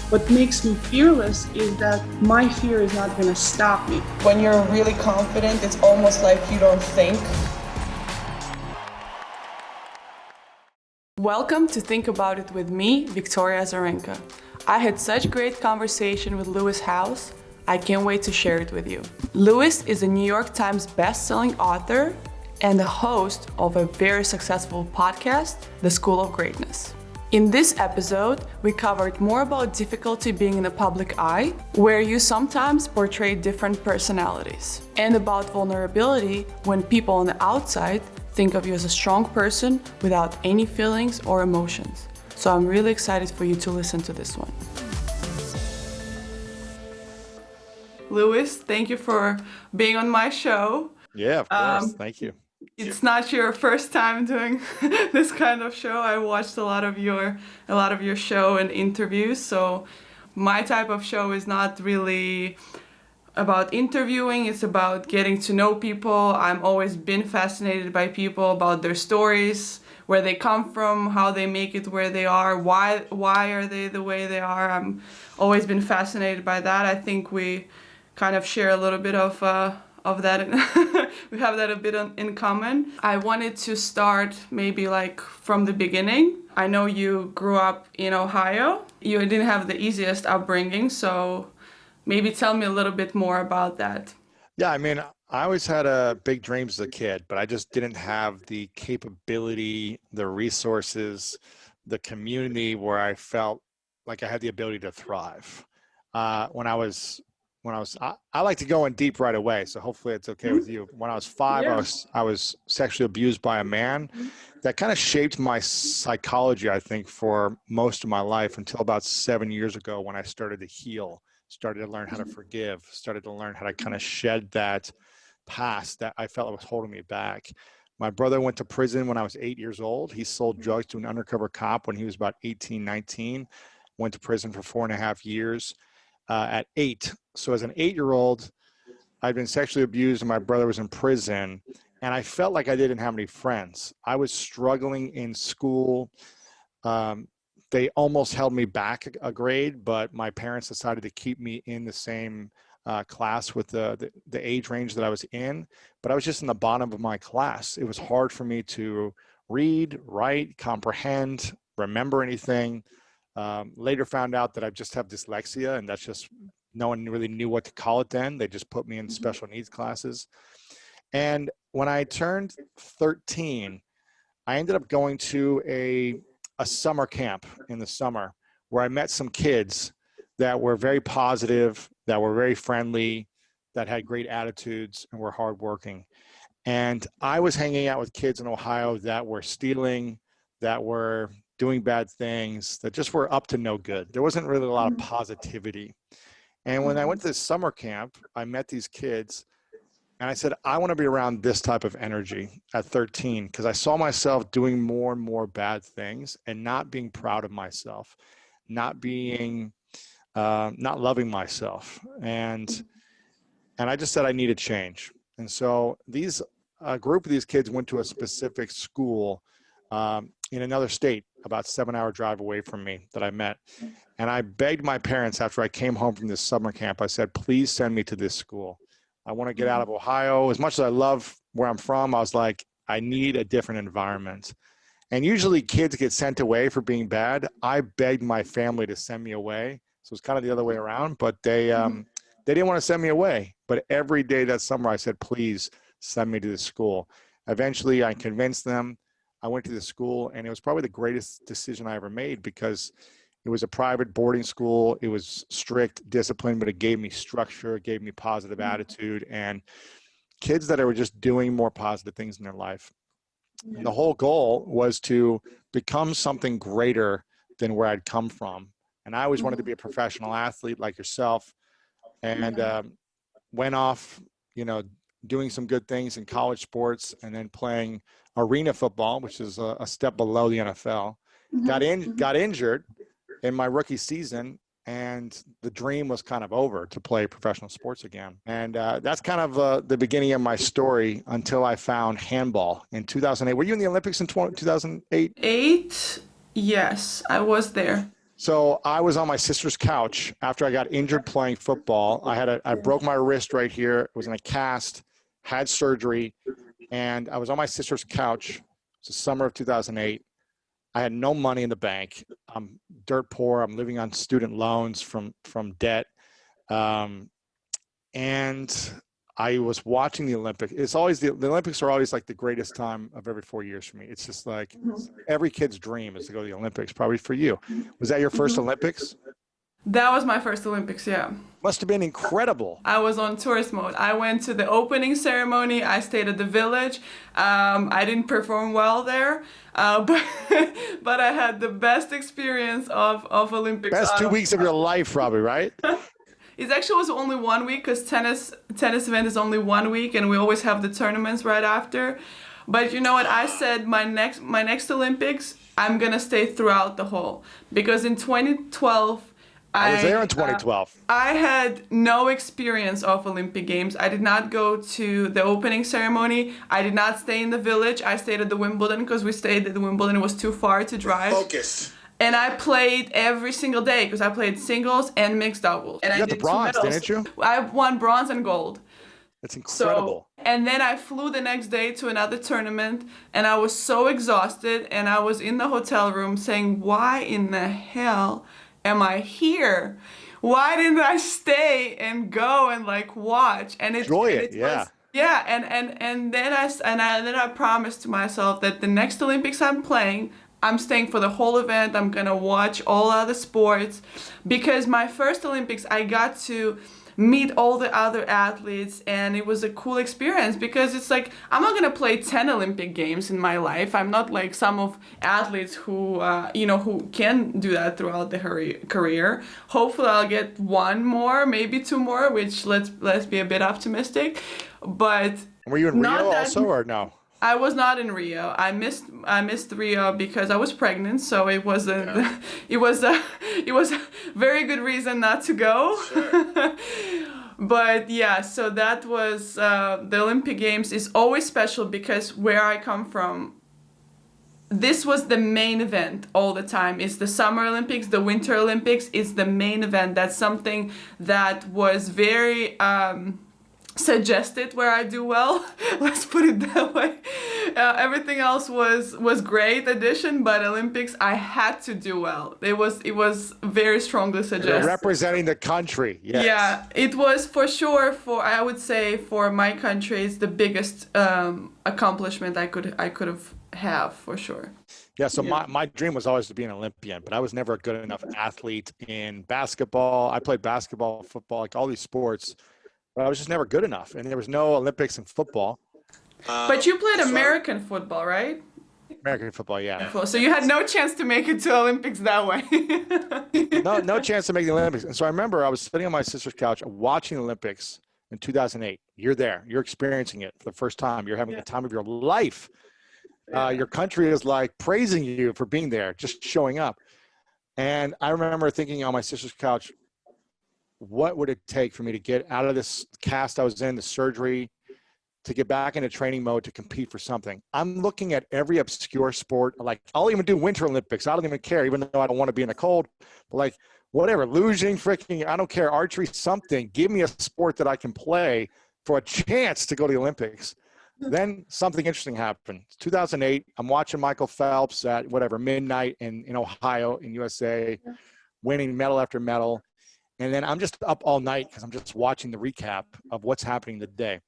What makes me fearless is that my fear is not going to stop me. When you're really confident, it's almost like you don't think. Welcome to Think About It with me, Victoria Azarenka. I had such great conversation with Lewis House. I can't wait to share it with you. Lewis is a New York Times best-selling author and the host of a very successful podcast, The School of Greatness. In this episode, we covered more about difficulty being in the public eye, where you sometimes portray different personalities, and about vulnerability when people on the outside think of you as a strong person without any feelings or emotions. So I'm really excited for you to listen to this one. Lewis, thank you for being on my show. Yeah, of course. Thank you. It's not your first time doing this kind of show. I watched a lot of your show and interviews. So my type of show is not really about interviewing. It's about getting to know people. I'm always been fascinated by people, about their stories, where they come from, how they make it where they are, why are they the way they are. I'm always been fascinated by that. I think we kind of share a little bit of that. We have that a bit in common. I wanted to start maybe like from the beginning. I know you grew up in Ohio. You didn't have the easiest upbringing, so maybe tell me a little bit more about that. Yeah, I mean, I always had big dreams as a kid, but I just didn't have the capability, the resources, the community where I felt like I had the ability to thrive. I like to go in deep right away, so hopefully it's okay with you. When I was 5, Yeah. I was sexually abused by a man. That kind of shaped my psychology, I think, for most of my life until about 7 years ago when I started to heal, started to learn how to forgive, started to learn how to kind of shed that past that I felt was holding me back. My brother went to prison when I was 8 years old. He sold drugs to an undercover cop when he was about 18, 19, went to prison for 4.5 years. At 8. So as an 8-year-old, I'd been sexually abused and my brother was in prison, and I felt like I didn't have any friends. I was struggling in school. They almost held me back a grade, but my parents decided to keep me in the same class with the age range that I was in, but I was just in the bottom of my class. It was hard for me to read, write, comprehend, remember anything. Later found out that I just have dyslexia, and that's just, no one really knew what to call it then. They just put me in special needs classes. And when I turned 13, I ended up going to a summer camp in the summer where I met some kids that were very positive, that were very friendly, that had great attitudes and were hardworking. And I was hanging out with kids in Ohio that were stealing, that were doing bad things, that just were up to no good. There wasn't really a lot of positivity. And when I went to this summer camp, I met these kids and I said, I want to be around this type of energy at 13, because I saw myself doing more and more bad things and not being proud of myself, not loving myself. And I just said I need a change. And so a group of these kids went to a specific school in another state, about 7-hour drive away from me, that I met. And I begged my parents after I came home from this summer camp, I said, please send me to this school. I want to get out of Ohio. As much as I love where I'm from, I was like, I need a different environment. And usually kids get sent away for being bad. I begged my family to send me away. So it's kind of the other way around, but they didn't want to send me away. But every day that summer, I said, please send me to this school. Eventually, I convinced them. I went to the school, and it was probably the greatest decision I ever made, because it was a private boarding school. It was strict discipline, but it gave me structure, it gave me positive attitude, and kids that were just doing more positive things in their life. And the whole goal was to become something greater than where I'd come from. And I always wanted to be a professional athlete like yourself, and went off, doing some good things in college sports, and then playing arena football, which is a step below the NFL. Got injured in my rookie season, and the dream was kind of over to play professional sports again. And that's kind of the beginning of my story until I found handball in 2008. Were you in the Olympics in 2008? 8, yes, I was there. So I was on my sister's couch after I got injured playing football. I broke my wrist right here. It was in a cast, had surgery, and I was on my sister's couch. It's the summer of 2008. I had no money in the bank. I'm dirt poor. I'm living on student loans from debt. And I was watching the Olympics. It's always the Olympics are always like the greatest time of every 4 years for me. It's just like every kid's dream is to go to the Olympics, probably for you. Was that your first Olympics? That was my first Olympics, yeah. Must have been incredible. I was on tourist mode. I went to the opening ceremony. I stayed at the village. I didn't perform well there, but I had the best experience of Olympics. Best 2 weeks of your life, probably, right? It actually was only 1 week because tennis event is only 1 week, and we always have the tournaments right after. But you know what? I said my next Olympics, I'm gonna stay throughout the whole, because in 2012. I was there in 2012. I had no experience of Olympic Games. I did not go to the opening ceremony. I did not stay in the village. I stayed at the Wimbledon because we stayed at the Wimbledon. It was too far to drive. Focused. And I played every single day because I played singles and mixed doubles. And You got the bronze, didn't you? I won bronze and gold. That's incredible. And then I flew the next day to another tournament, and I was so exhausted, and I was in the hotel room saying, why in the hell am I here? Why didn't I stay and go and like watch? And enjoy it, yeah. Yeah, and then I promised to myself that the next Olympics I'm playing, I'm staying for the whole event. I'm gonna watch all other sports, because my first Olympics I got to meet all the other athletes, and it was a cool experience, because it's like I'm not gonna play 10 Olympic games in my life. I'm not like some of athletes who who can do that throughout their career. Hopefully I'll get one more, maybe two more, which let's be a bit optimistic. But were you in Rio also, or no? I was not in Rio. I missed Rio because I was pregnant, so it was it was a very good reason not to go. Sure. But yeah, so that was the Olympic Games is always special, because where I come from, this was the main event all the time. It's the Summer Olympics, the Winter Olympics is the main event. That's something that was very suggested where I do well. Let's put it that way. Everything else was great addition, but Olympics I had to do well. It was very strongly suggested. You're representing the country. Yes. Yeah, it was for sure. I would say for my country, it's the biggest accomplishment I could have for sure. Yeah, so my dream was always to be an Olympian, but I was never a good enough athlete in basketball. I played basketball, football, like all these sports. But I was just never good enough, and there was no Olympics in football. But you played American football, right? American football, yeah. So you had no chance to make it to Olympics that way. No chance to make the Olympics. And so I remember I was sitting on my sister's couch watching the Olympics in 2008. You're there. You're experiencing it for the first time. You're having the time of your life. Your country is like praising you for being there, just showing up. And I remember thinking on my sister's couch, what would it take for me to get out of this cast I was in, the surgery, to get back into training mode to compete for something? I'm looking at every obscure sport. Like, I'll even do Winter Olympics. I don't even care, even though I don't want to be in the cold. But like, whatever, lugeing, freaking, I don't care, archery, something. Give me a sport that I can play for a chance to go to the Olympics. Then something interesting happened. 2008, I'm watching Michael Phelps at midnight in Ohio, in USA, winning medal after medal. And then I'm just up all night because I'm just watching the recap of what's happening today.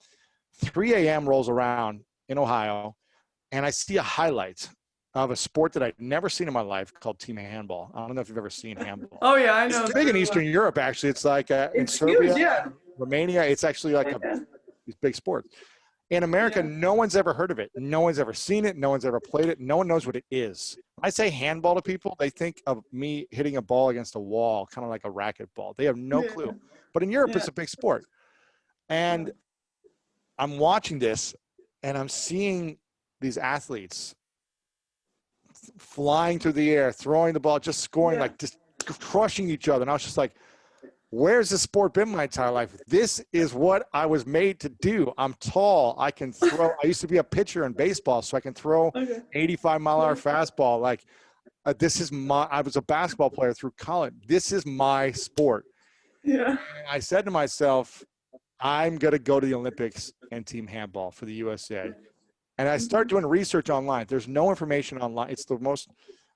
3 a.m. rolls around in Ohio, and I see a highlight of a sport that I'd never seen in my life called team handball. I don't know if you've ever seen handball. Oh, yeah, I know. It's big in Eastern Europe, actually. It's like in Serbia, huge, yeah. Romania. It's actually like these big sports. In America, no one's ever heard of it. No one's ever seen it. No one's ever played it. No one knows what it is. When I say handball to people, they think of me hitting a ball against a wall, kind of like a racquetball. They have no clue. But in Europe, it's a big sport. And I'm watching this, and I'm seeing these athletes flying through the air, throwing the ball, just scoring, like just crushing each other. And I was just like, where's this sport been my entire life? This is what I was made to do. I'm tall. I can throw. I used to be a pitcher in baseball, so I can throw 85-mile-an-hour fastball. Like, I was a basketball player through college. This is my sport. Yeah. And I said to myself, I'm going to go to the Olympics and team handball for the USA. And I started doing research online. There's no information online. It's the most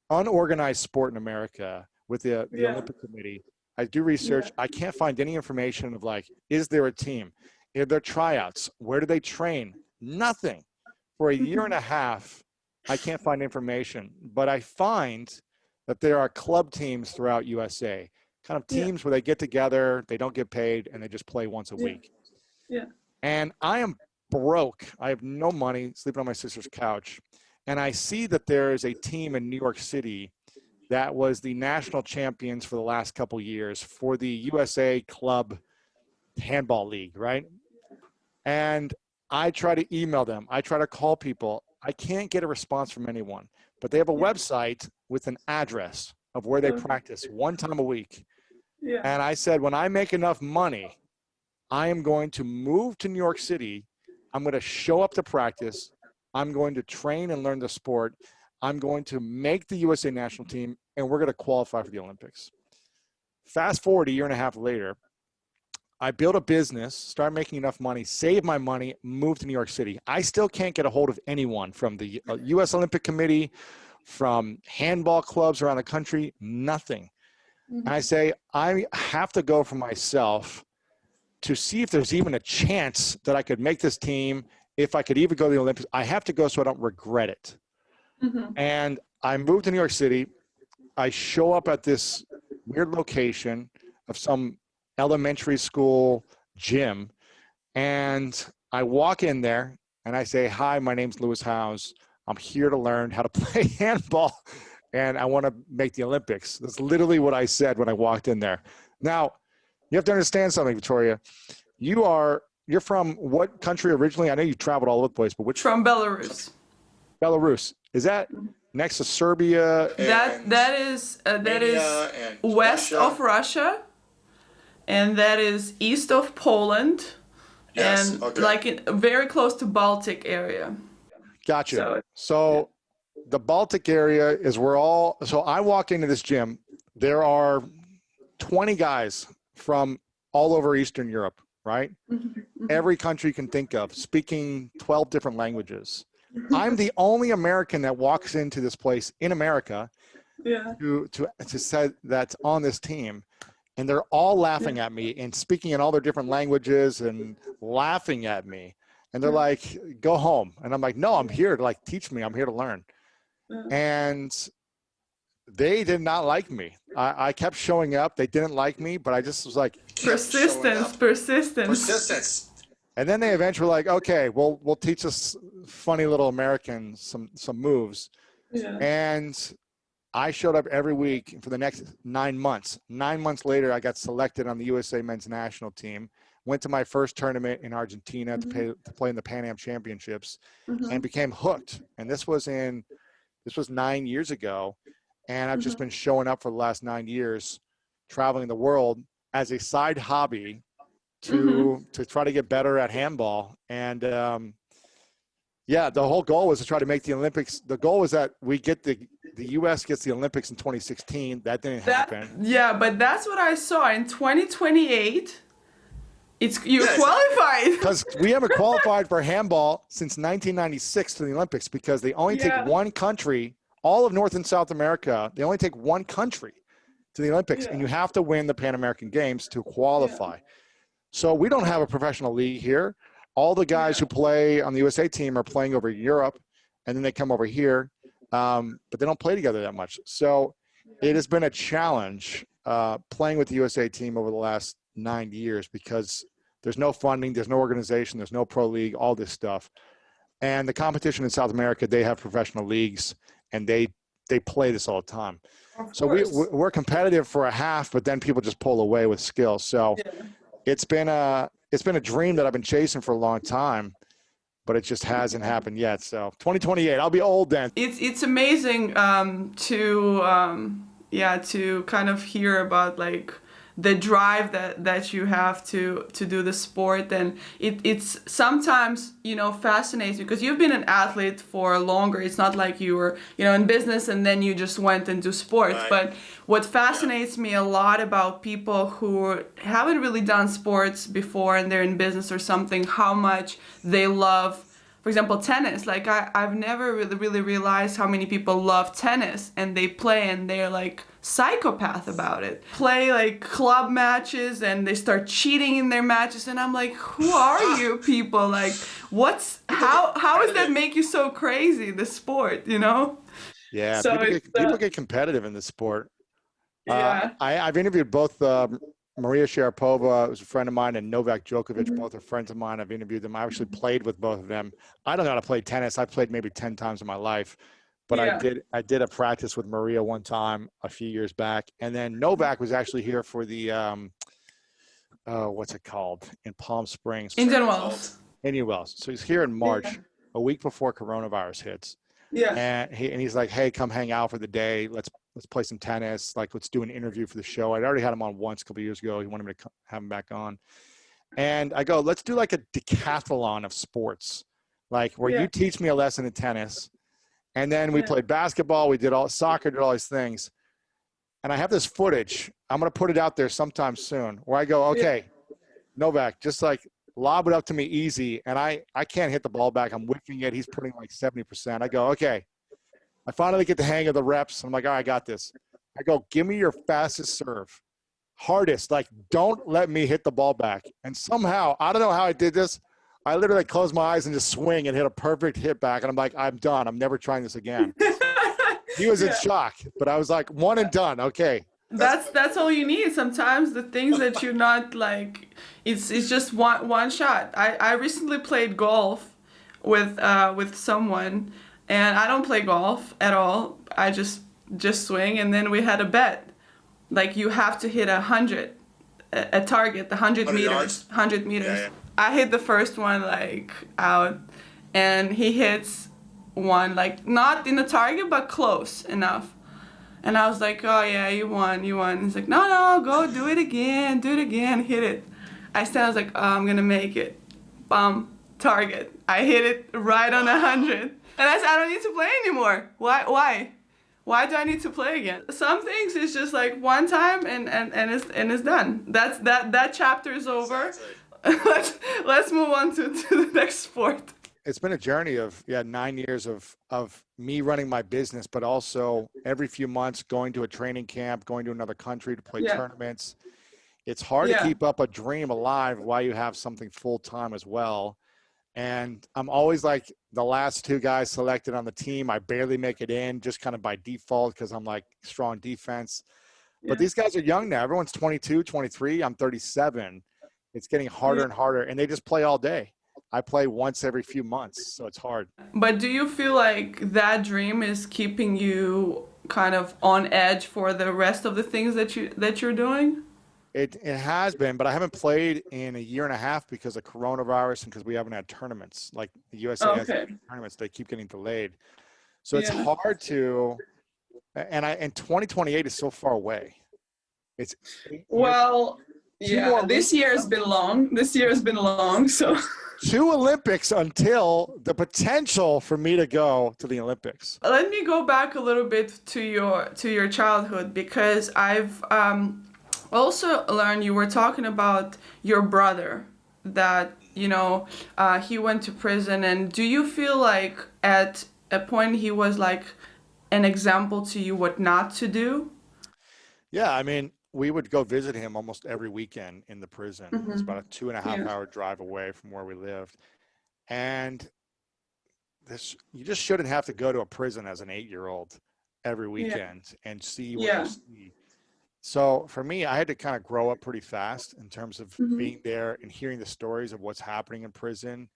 unorganized sport in America with the Yeah. Olympic Committee. I do research. I can't find any information of like, is there a team? Are there tryouts? Where do they train? Nothing. For a year and a half, I can't find information. But I find that there are club teams throughout USA, kind of teams where they get together, they don't get paid, and they just play once a week. Yeah. And I am broke. I have no money, sleeping on my sister's couch. And I see that there is a team in New York City that was the national champions for the last couple years for the USA Club Handball League, right? And I try to email them. I try to call people. I can't get a response from anyone. But they have a website with an address of where they practice one time a week. Yeah. And I said, when I make enough money, I am going to move to New York City. I'm going to show up to practice. I'm going to train and learn the sport. I'm going to make the USA national team, and we're going to qualify for the Olympics. Fast forward a year and a half later, I built a business, started making enough money, saved my money, moved to New York City. I still can't get a hold of anyone from the U.S. Olympic Committee, from handball clubs around the country, nothing. And I say, I have to go for myself to see if there's even a chance that I could make this team, if I could even go to the Olympics. I have to go so I don't regret it. And I moved to New York City. I show up at this weird location of some elementary school gym, and I walk in there and I say, hi, my name's Lewis Howes. I'm here to learn how to play handball, and I want to make the Olympics. That's literally what I said when I walked in there. Now, you have to understand something, Victoria. You're from what country originally? I know you traveled all over the place, but which? From Belarus. Belarus. Is that next to Serbia? That is west of Russia, and that is east of Poland, and like very close to Baltic area. Gotcha. So the Baltic area is where so I walk into this gym. There are 20 guys from all over Eastern Europe, right? Every country you can think of, speaking 12 different languages. I'm the only American that walks into this place in America to say that's on this team. And they're all laughing at me and speaking in all their different languages and laughing at me. And they're like, go home. And I'm like, no, I'm here to like teach me. I'm here to learn. And they did not like me. I kept showing up. They didn't like me, but I just was like, Persistence. And then they eventually were like, okay, we'll teach us funny little Americans some moves. And I showed up every week for the next 9 months. 9 months later, I got selected on the USA men's national team. Went to my first tournament in Argentina to play in the Pan Am Championships, and became hooked. And this was 9 years ago. And I've just been showing up for the last 9 years, traveling the world as a side hobby to try to get better at handball. And the whole goal was to try to make the Olympics. The goal was that we get the U.S. gets the Olympics in 2016. That didn't happen. Yeah, but that's what I saw in 2028. You're qualified. Because we haven't qualified for handball since 1996 to the Olympics, because they only take one country, all of North and South America, they only take one country to the Olympics, and you have to win the Pan American Games to qualify. So we don't have a professional league here. All the guys who play on the USA team are playing over in Europe, and then they come over here, but they don't play together that much. So it has been a challenge playing with the USA team over the last 9 years, because there's no funding, there's no organization, there's no pro league, all this stuff. And the competition in South America, they have professional leagues, and they play this all the time. So we're competitive for a half, but then people just pull away with skill. So it's been a dream that I've been chasing for a long time, but it just hasn't happened yet. So 2028, I'll be old then. It's amazing to kind of hear about like the drive that you have to do the sport. And it's sometimes, fascinates you because you've been an athlete for longer. It's not like you were, in business and then you just went into sports. Right. But what fascinates me a lot about people who haven't really done sports before and they're in business or something, how much they love, for example, tennis. Like I've never really realized how many people love tennis and they play and they're like psychopath about it. Play like club matches and they start cheating in their matches, and I'm like, who are you people? Like, how does that make you so crazy, the sport, Yeah, So people get competitive in this sport. yeah. I've interviewed both Maria Sharapova, who's a friend of mine, and Novak Djokovic, Mm-hmm. both are friends of mine. I've interviewed them. I actually played with both of them. I don't know how to play tennis. I played maybe 10 times in my life, but Yeah. I did a practice with Maria one time a few years back. And then Novak was actually here for the, what's it called? In Palm Springs. Indian Wells. Indian Wells. So he's here in March, a week before coronavirus hits. Yeah. And he's like, hey, come hang out for the day. Let's play some tennis. Like, let's do an interview for the show. I'd already had him on once a couple of years ago. He wanted me to have him back on. And I go, let's do like a decathlon of sports, like where you teach me a lesson in tennis. And then we played basketball. We did all soccer, did all these things. And I have this footage. I'm going to put it out there sometime soon where I go, okay, Novak, just like lob it up to me easy. And I can't hit the ball back. I'm whiffing it. He's putting like 70%. I go, okay. I finally get the hang of the reps. I'm like, all right, I got this. I go, give me your fastest serve. Hardest. Like, don't let me hit the ball back. And somehow, I don't know how I did this. I literally closed my eyes and just swing and hit a perfect hit back. And I'm like, I'm done. I'm never trying this again. He was in shock, but I was like, one and done. Okay. That's all you need. Sometimes the things that you're not like, it's just one shot. I recently played golf with someone, and I don't play golf at all. I just swing, and then we had a bet. Like, you have to hit 100, a target, 100 meters, yards? 100 meters. Yeah. I hit the first one like out, and he hits one like not in the target but close enough. And I was like, oh yeah, you won. He's like, no, go do it again, hit it. I said, I was like, oh, I'm gonna make it. Bum, target. I hit it right on 100. And I said, I don't need to play anymore. Why? Why do I need to play again? Some things is just like one time and it's done. That chapter is over. Let's move on to the next sport. It's been a journey of 9 years of me running my business, but also every few months going to a training camp, going to another country to play tournaments. It's hard to keep up a dream alive while you have something full time as well. And I'm always like the last two guys selected on the team. I barely make it in just kind of by default because I'm like strong defense. But these guys are young now. Everyone's 22, 23. I'm 37. It's getting harder and harder, and they just play all day. I play once every few months, so it's hard. But do you feel like that dream is keeping you kind of on edge for the rest of the things that you're doing? It has been, but I haven't played in a year and a half because of coronavirus and because we haven't had tournaments. Like the USA has tournaments, they keep getting delayed. So it's hard to, and 2028 is so far away. It's this year has been long. So 2 Olympics until the potential for me to go to the Olympics. Let me go back a little bit to your childhood, because I've also learned you were talking about your brother, that he went to prison. And do you feel like at a point he was like an example to you what not to do? Yeah, I mean, we would go visit him almost every weekend in the prison. It's about a 2.5 hour drive away from where we lived. And you just shouldn't have to go to a prison as an 8-year-old every weekend and see what you see. So for me, I had to kind of grow up pretty fast in terms of being there and hearing the stories of what's happening in prison.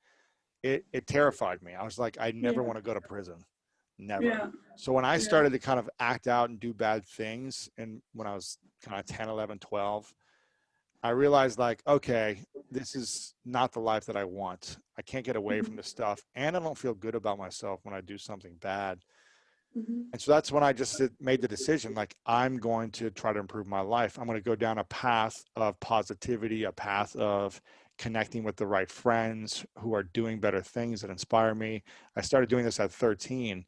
It terrified me. I was like, I never want to go to prison. Never. Yeah. So when I started to kind of act out and do bad things, and when I was kind of 10, 11, 12, I realized like, okay, this is not the life that I want. I can't get away from this stuff. And I don't feel good about myself when I do something bad. And so that's when I just made the decision, like, I'm going to try to improve my life. I'm going to go down a path of positivity, a path of connecting with the right friends who are doing better things that inspire me. I started doing this at 13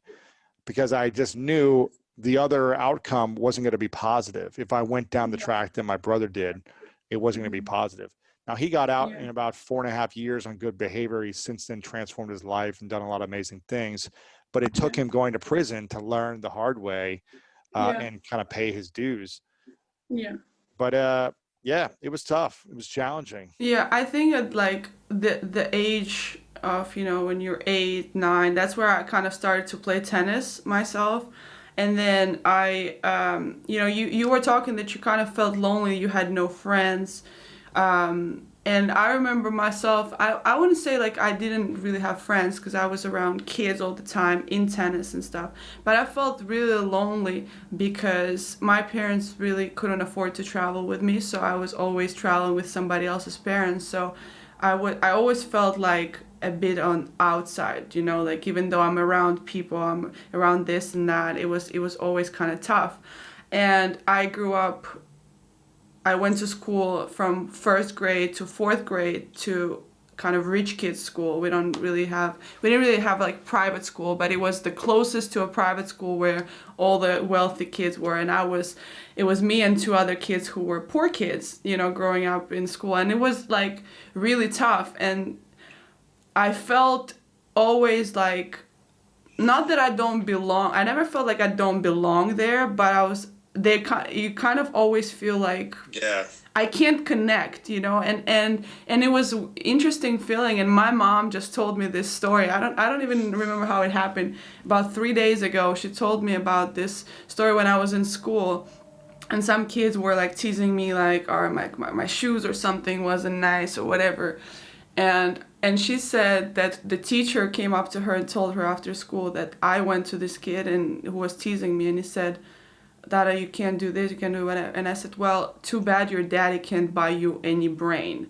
because I just knew the other outcome wasn't going to be positive. If I went down the track that my brother did, it wasn't going to be positive. Now, he got out in about 4.5 years on good behavior. He's since then transformed his life and done a lot of amazing things. But it took him going to prison to learn the hard way and kind of pay his dues. Yeah. But yeah, it was tough. It was challenging. Yeah, I think at like the age of, when you're 8, 9, that's where I kind of started to play tennis myself. And then you were talking that you kind of felt lonely, you had no friends. And I remember myself, I wouldn't say like I didn't really have friends because I was around kids all the time in tennis and stuff. But I felt really lonely because my parents really couldn't afford to travel with me. So I was always traveling with somebody else's parents. So I always felt like a bit on outside, like even though I'm around people, I'm around this and that, it was always kind of tough. And I went to school from 1st grade to 4th grade to kind of rich kids school. We didn't really have like private school, but it was the closest to a private school where all the wealthy kids were. And it was me and 2 other kids who were poor kids, growing up in school. And it was like really tough. And I felt always like, not that I don't belong, I never felt like I don't belong there, but you kind of always feel like I can't connect, and it was interesting feeling. And my mom just told me this story. I don't even remember how it happened. About 3 days ago, she told me about this story when I was in school, and some kids were like teasing me, like, or my shoes or something wasn't nice or whatever. And she said that the teacher came up to her and told her after school that I went to this kid and who was teasing me, and he said, Dada, you can't do this, you can't do whatever. And I said, well, too bad your daddy can't buy you any brain.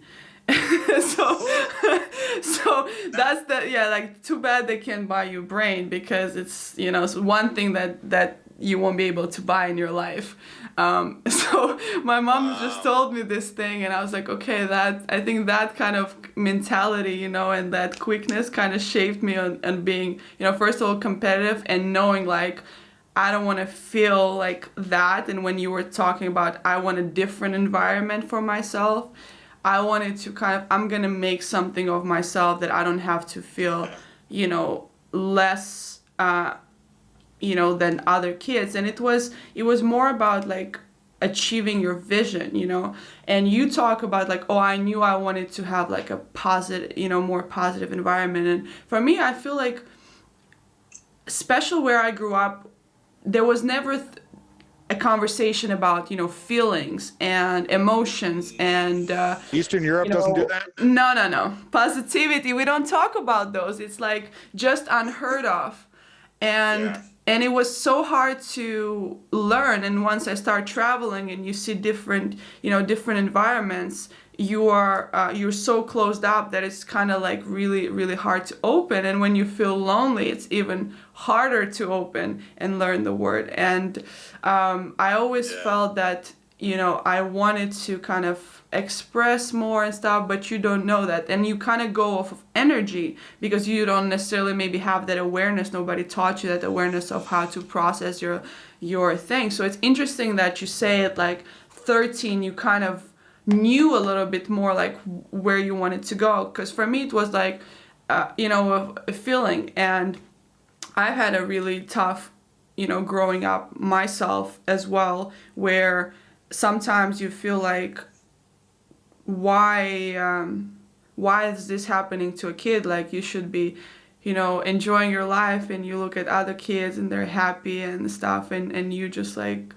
so that's like, too bad they can't buy you brain, because it's, it's one thing that you won't be able to buy in your life. So my mom just told me this thing, and I was like, okay, I think that kind of mentality, and that quickness kind of shaped me on being, first of all, competitive, and knowing like, I don't want to feel like that. And when you were talking about, I want a different environment for myself, I wanted to I'm going to make something of myself that I don't have to feel, less, than other kids. And it was more about like achieving your vision, and you talk about like, oh, I knew I wanted to have like a positive, more positive environment. And for me, I feel like, especially where I grew up, there was never a conversation about, feelings and emotions and... Eastern Europe doesn't do that? No. Positivity, we don't talk about those. It's like just unheard of. And it was so hard to learn. And once I start traveling and you see different environments, you're so closed up that it's kind of like really, really hard to open. And when you feel lonely, it's even harder to open and learn the word. And I always felt that, I wanted to kind of express more and stuff, but you don't know that. And you kind of go off of energy because you don't necessarily maybe have that awareness. Nobody taught you that awareness of how to process your thing. So it's interesting that you say at like 13, you kind of knew a little bit more like where you wanted to go, because for me it was like a feeling. And I've had a really tough growing up myself as well, where sometimes you feel like, why is this happening to a kid? Like, you should be enjoying your life, and you look at other kids and they're happy and stuff, and you just like,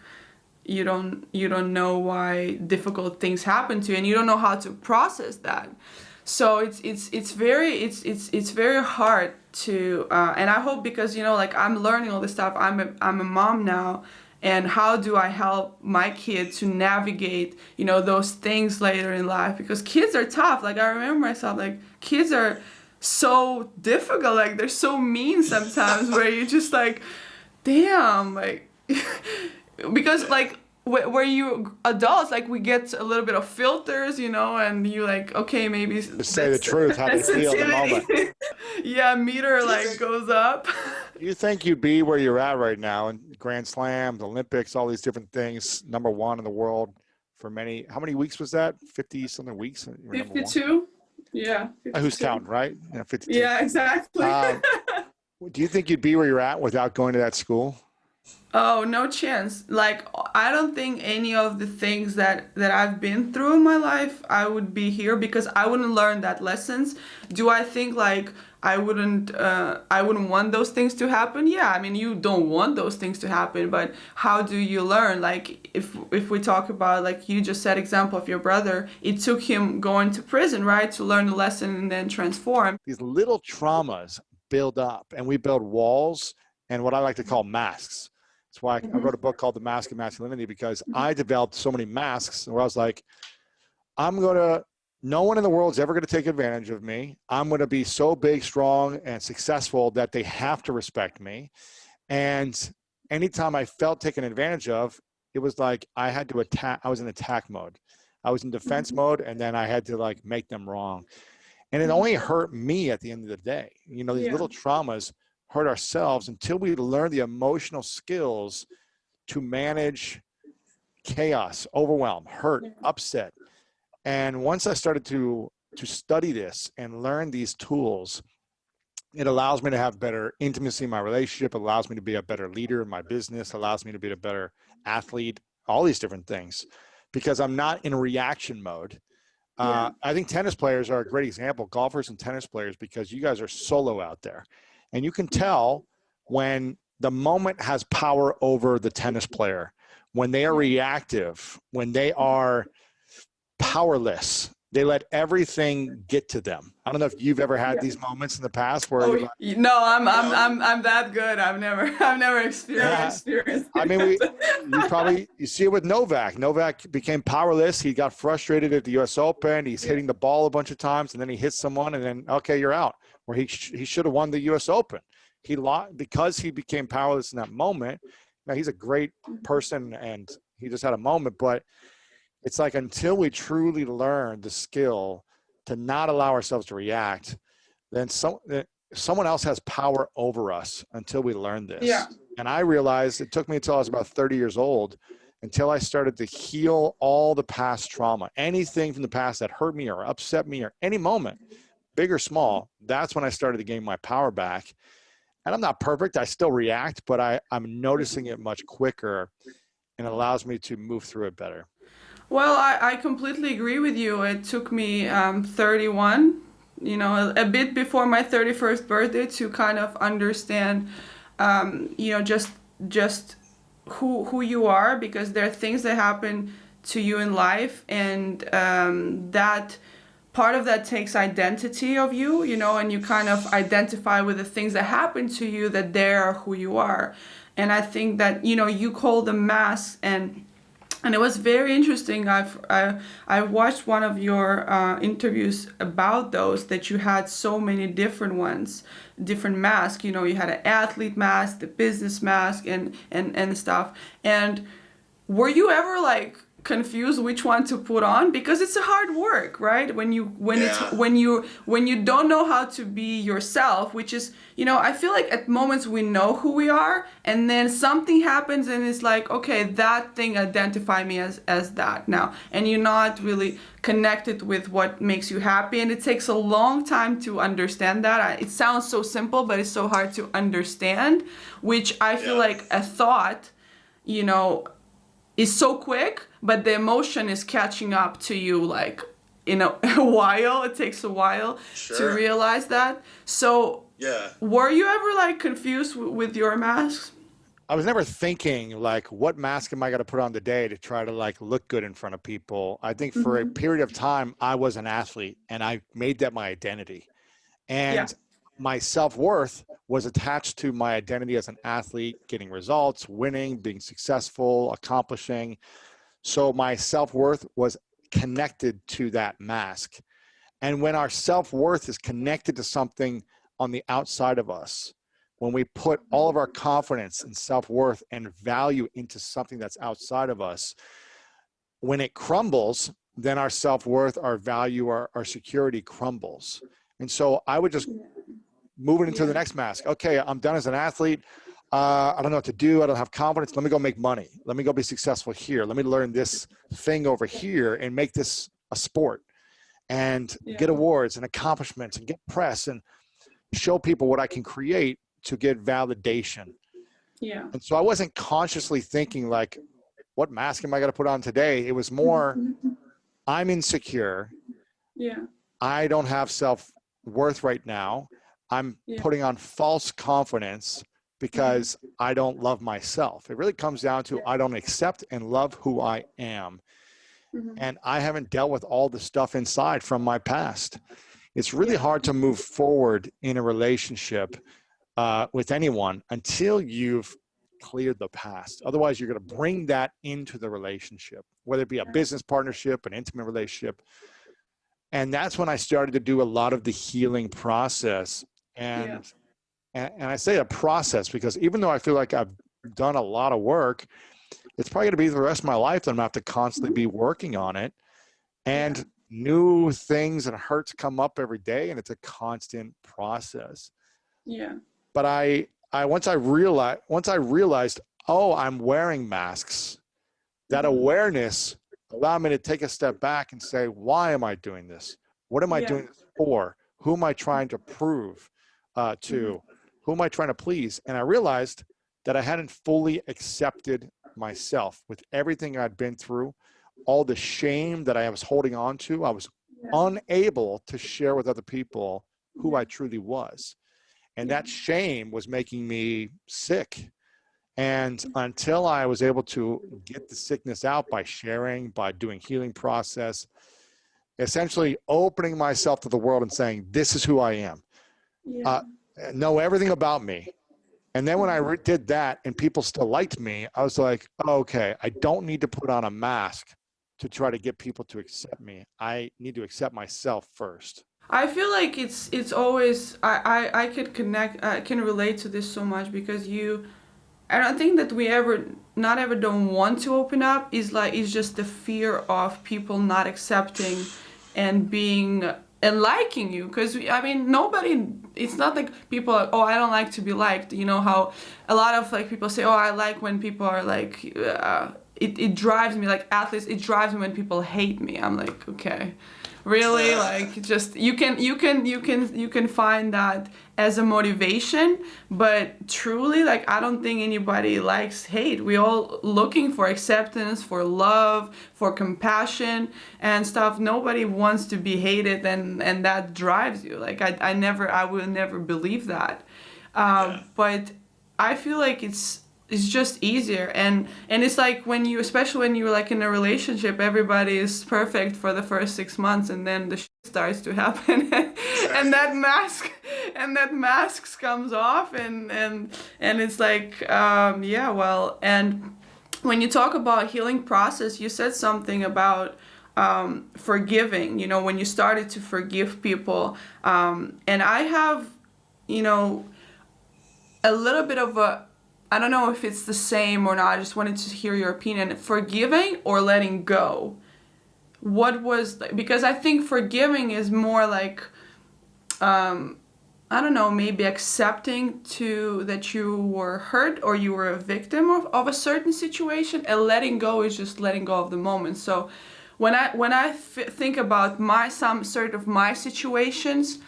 you don't know why difficult things happen to you, and you don't know how to process that. So it's very hard to and I hope, because like I'm learning all this stuff, I'm a mom now, and how do I help my kid to navigate those things later in life, because kids are tough. Like, I remember myself, like, kids are so difficult, like they're so mean sometimes, where you just like, Damn, like because like where you adults, like we get a little bit of filters, you know, and you like, okay, maybe To say the truth, how they feel in the moment. sensitivity. Yeah, meter Do you like think, goes up. do you think you'd be where you're at right now in Grand Slams, Olympics, all these different things, number one in the world for many, how many weeks was that? 50 something weeks? You were number one? 52. Yeah, Who's 52. counting, right? Yeah, 52. Yeah, exactly. Do you think you'd be where you're at without going to that school? Oh, no chance. Like I don't think any of the things that I've been through in my life I would be here because I wouldn't learn that lessons. Do I think like I wouldn't want those things to happen? Yeah, I mean you don't want those things to happen, but how do you learn? Like if we talk about like you just said example of your brother, it took him going to prison, right, to learn the lesson and then transform. These little traumas build up and we build walls and what I like to call masks. That's why I wrote a book called The Mask of Masculinity, because I developed so many masks where I was like, no one in the world is ever going to take advantage of me. I'm going to be so big, strong, and successful that they have to respect me. And anytime I felt taken advantage of, it was like I had to attack. I was in attack mode. I was in defense mode, and then I had to like make them wrong. And it only hurt me at the end of the day. You know, these little traumas hurt ourselves until we learn the emotional skills to manage chaos, overwhelm, hurt, upset. And once I started to study this and learn these tools, it allows me to have better intimacy in my relationship, allows me to be a better leader in my business, allows me to be a better athlete, all these different things, because I'm not in reaction mode. I think tennis players are a great example, golfers and tennis players, because you guys are solo out there. And you can tell when the moment has power over the tennis player, when they are reactive, when they are powerless, they let everything get to them. I don't know if you've ever had these moments in the past where you're like, No, I'm that good. I've never experienced. I mean, you see it with Novak. Novak became powerless. He got frustrated at the U.S. Open. He's hitting the ball a bunch of times, and then he hits someone, and then okay, you're out. Where he should have won the U.S. Open. He lost because he became powerless in that moment. Now he's a great person, and he just had a moment. But it's like until we truly learn the skill to not allow ourselves to react, then someone else has power over us until we learn this. Yeah. And I realized it took me until I was about 30 years old until I started to heal all the past trauma, anything from the past that hurt me or upset me or any moment, big or small. That's when I started to gain my power back. And I'm not perfect. I still react, but I'm noticing it much quicker, and it allows me to move through it better. Well, I completely agree with you. It took me 31, you know, a bit before my 31st birthday to kind of understand, you know, just who you are, because there are things that happen to you in life, and that part of that takes identity of you, you know, and you kind of identify with the things that happen to you, that they're who you are. And I think that, you know, you call them masks, and it was very interesting. I watched one of your interviews about those, that you had so many different ones, different masks. You know, you had an athlete mask, the business mask, and stuff. And were you ever like confused which one to put on? Because it's a hard work, right? When you don't know how to be yourself, which is, you know, I feel like at moments we know who we are, and then something happens and it's like, okay, that thing identify me as that now, and you're not really connected with what makes you happy, and it takes a long time to understand that. It sounds so simple, but it's so hard to understand, which I feel like a thought, you know, is so quick, but the emotion is catching up to you like in a while. It takes a while to realize that. So were you ever like confused with your masks? I was never thinking like, what mask am I going to put on today to try to like look good in front of people? I think for a period of time, I was an athlete and I made that my identity. And my self-worth was attached to my identity as an athlete, getting results, winning, being successful, accomplishing. So my self-worth was connected to that mask. And when our self-worth is connected to something on the outside of us, when we put all of our confidence and self-worth and value into something that's outside of us, when it crumbles, then our self-worth, our value, our security crumbles. And so I would just move it into the next mask. Okay, I'm done as an athlete. I don't know what to do. I don't have confidence. Let me go make money. Let me go be successful here. Let me learn this thing over here and make this a sport and get awards and accomplishments and get press and show people what I can create to get validation. Yeah. And so I wasn't consciously thinking like, what mask am I going to put on today? It was more, I'm insecure. Yeah. I don't have self-worth right now. I'm putting on false confidence because I don't love myself. It really comes down to I don't accept and love who I am. And I haven't dealt with all the stuff inside from my past. It's really hard to move forward in a relationship with anyone until you've cleared the past. Otherwise, you're going to bring that into the relationship, whether it be a business partnership, an intimate relationship. And that's when I started to do a lot of the healing process. And I say a process because even though I feel like I've done a lot of work, it's probably going to be the rest of my life that I'm going to have to constantly be working on it. And new things and hurts come up every day, and it's a constant process. Yeah. But once I realized, oh, I'm wearing masks, that awareness allowed me to take a step back and say, why am I doing this? What am I doing this for? Who am I trying to prove to? Who am I trying to please? And I realized that I hadn't fully accepted myself with everything I'd been through, all the shame that I was holding on to. I was unable to share with other people who I truly was. And that shame was making me sick. And until I was able to get the sickness out by sharing, by doing healing process, essentially opening myself to the world and saying, this is who I am. Know everything about me. And then when I did that and people still liked me, I was like, okay, I don't need to put on a mask to try to get people to accept me. I need to accept myself first. I feel like it's always I could connect I can relate to this so much because I don't think that we not ever don't want to open up. It's just the fear of people not accepting and being and liking you, because I mean nobody, it's not like people are, oh, I don't like to be liked. You know how a lot of like people say, oh, I like when people are like it drives me, like athletes, it drives me when people hate me. I'm like, okay, really? Like just you can find that as a motivation, but truly, like, I don't think anybody likes hate. We all looking for acceptance, for love, for compassion and stuff. Nobody wants to be hated, and that drives you. Like I will never believe that. But I feel like it's just easier, and it's like when you, especially when you're like in a relationship, everybody is perfect for the first 6 months, and then the shit starts to happen, and that mask comes off, and it's like well, and when you talk about healing process, you said something about forgiving, you know, when you started to forgive people, and I have, you know, a little bit of a, I don't know if it's the same or not. I just wanted to hear your opinion. Forgiving or letting go? What was, because I think forgiving is more like, I don't know, maybe accepting that you were hurt or you were a victim of a certain situation, and letting go is just letting go of the moment. So when I think about some sort of my situations,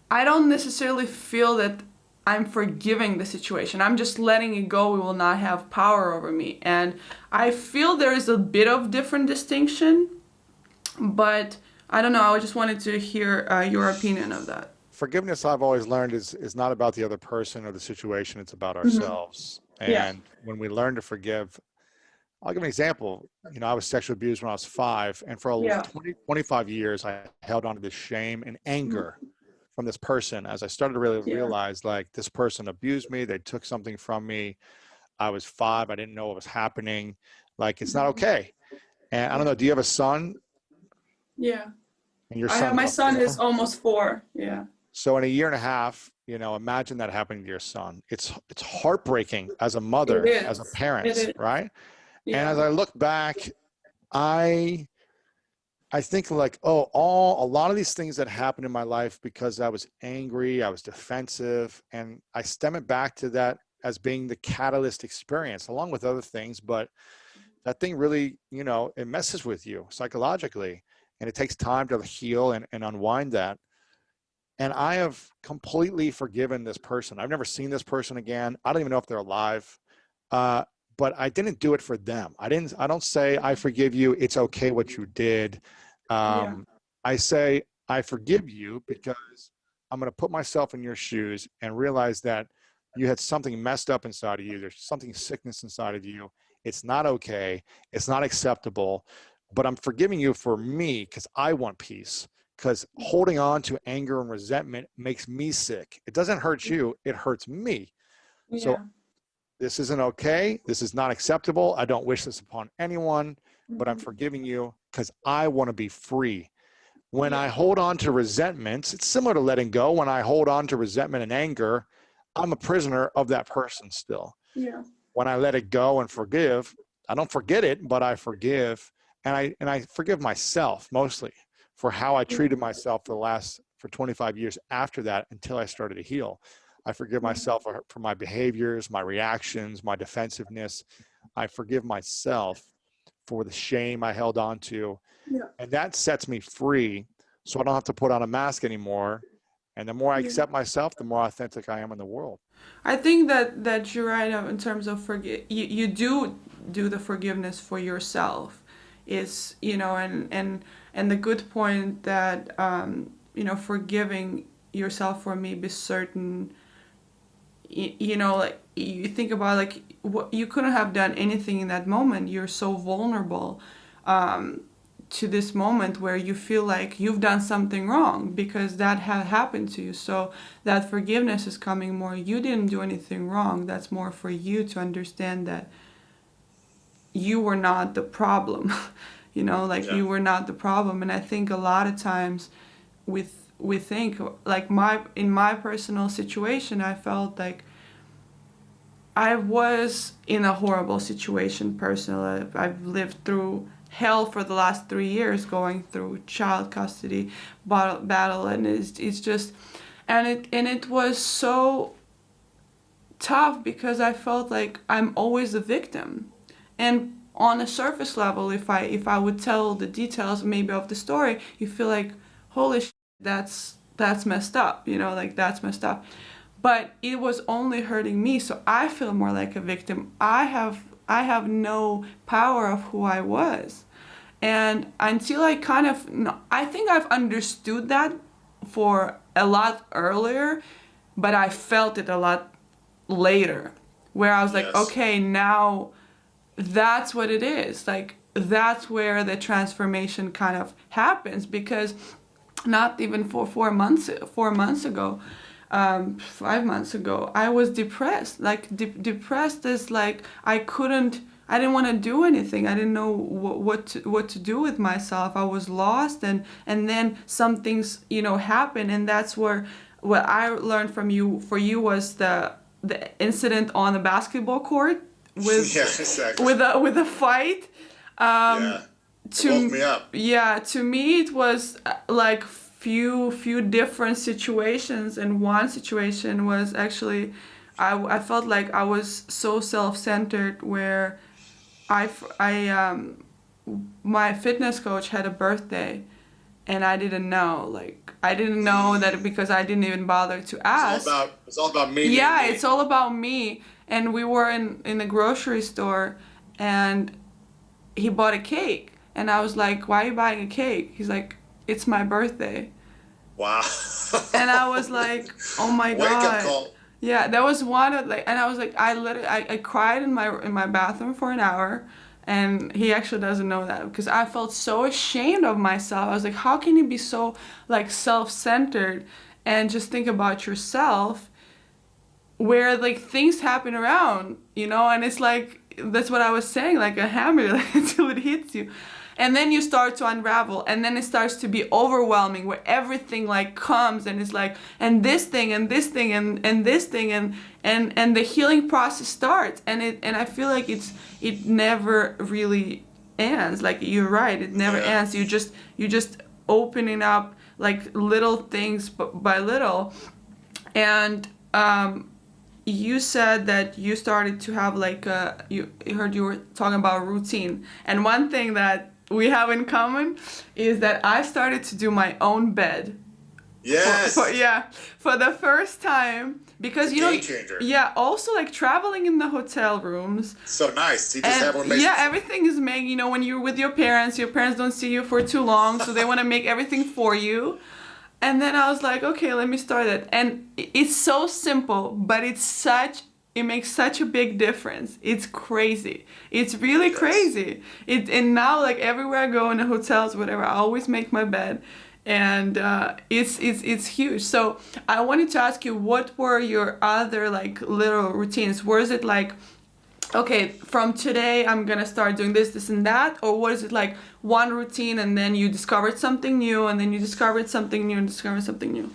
I don't necessarily feel that I'm forgiving the situation. I'm just letting it go. It will not have power over me. And I feel there is a bit of different distinction, but I don't know. I just wanted to hear your opinion of that. Forgiveness, I've always learned, is not about the other person or the situation. It's about ourselves. And when we learn to forgive, I'll give an example. You know, I was sexually abused when I was 5. And for 25 years, I held on to this shame and anger from this person. As I started to really realize, like, this person abused me, they took something from me. I was 5, I didn't know what was happening. Like, it's not okay. And I don't know, do you have a son? Yeah. And your I have, son's my son 4? is almost 4. Yeah. So in a year and a half, imagine that happening to your son. It's heartbreaking as a mother, It as a is. It parent, is. right? And Yeah. as I look back, I I think like, a lot of these things that happened in my life because I was angry, I was defensive, and I stem it back to that as being the catalyst experience, along with other things. But that thing really, it messes with you psychologically, and it takes time to heal and unwind that. And I have completely forgiven this person. I've never seen this person again. I don't even know if they're alive. Uh, but I didn't do it for them. I don't say, I forgive you, it's okay what you did. Yeah. I say, I forgive you because I'm going to put myself in your shoes and realize that you had something messed up inside of you. There's something sickness inside of you. It's not okay. It's not acceptable. But I'm forgiving you for me because I want peace. Because holding on to anger and resentment makes me sick. It doesn't hurt you, it hurts me. So Yeah. this isn't okay. This is not acceptable. I don't wish this upon anyone, but I'm Mhm. forgiving you because I want to be free. When I Yeah. hold on to resentments, it's similar to letting go. When I hold on to resentment and anger, I'm a prisoner of that person still. Yeah. When I let it go and forgive, I don't forget it, but I forgive. And I forgive myself mostly for how I Yeah. treated myself for 25 years after that until I started to heal. I forgive Yeah. myself for my behaviors, my reactions, my defensiveness. I forgive myself for the shame I held on to. Yeah. And that sets me free so I don't have to put on a mask anymore. And the more I Yeah. accept myself, the more authentic I am in the world. I think that you're right in terms of you do the forgiveness for yourself is and the good point that forgiving yourself for maybe certain like you think about like what you couldn't have done anything in that moment. You're so vulnerable to this moment where you feel like you've done something wrong because that had happened to you. So that forgiveness is coming more. You didn't do anything wrong. That's more for you to understand that you were not the problem. Like Yeah. you were not the problem. And I think a lot of times we think like in my personal situation, I felt like I was in a horrible situation personally. I've lived through hell for the last 3 years, going through child custody battle, and it's just, and it was so tough because I felt like I'm always the victim, and on a surface level, if I would tell the details maybe of the story, you feel like holy shit, that's messed up, like that's messed up. But it was only hurting me, so I feel more like a victim. I have no power of who I was. And until I kind of no, I think I've understood that for a lot earlier, but I felt it a lot later, where I was like, Yes. okay, now that's what it is. Like that's where the transformation kind of happens, because not even for 4 months ago, 5 months ago, I was depressed. Like depressed is like I didn't want to do anything. I didn't know what to do with myself. I was lost, and then some things happened, and that's where what I learned from you for you was the incident on the basketball court with Yeah, exactly. with a fight. Yeah. To Woke me up. Yeah, to me it was like few different situations, and one situation was actually I felt like I was so self-centered where I my fitness coach had a birthday, and I didn't know, like I didn't know that because I didn't even bother to ask. It's all about me. Yeah, it's all about me. And we were in the grocery store, and he bought a cake, and I was like, why are you buying a cake? He's like, it's my birthday. Wow. And I was like, oh my Wake up god. call. Yeah, that was one of like, and I was like, I cried in my bathroom for an hour, and he actually doesn't know that because I felt so ashamed of myself. I was like, how can you be so like self-centered and just think about yourself, where like things happen around, and it's like that's what I was saying, like a hammer, like, until it hits you. and then you start to unravel, and then it starts to be overwhelming, where everything like comes, and it's like, and this thing and this thing and this thing, and the healing process starts, and I feel like it never really ends. Like, you're right, it never ends. You just opening up like little things by little. And you said that you started to have like you heard you were talking about routine, and one thing that we have in common is that I started to do my own bed. Yes. For the first time, because Game changer. also like traveling in the hotel rooms. So nice. You just have one. Everything is made, when you're with your parents don't see you for too long, so they want to make everything for you. And then I was like, okay, let me start it. And it's so simple, but it makes such a big difference. It's crazy. It's really crazy. And now, like, everywhere I go in the hotels, whatever, I always make my bed. And it's huge. So I wanted to ask you, what were your other like little routines? Was it like, okay, from today I'm gonna start doing this and that, or was it like one routine and then you discovered something new, and then you discovered something new and discovered something new?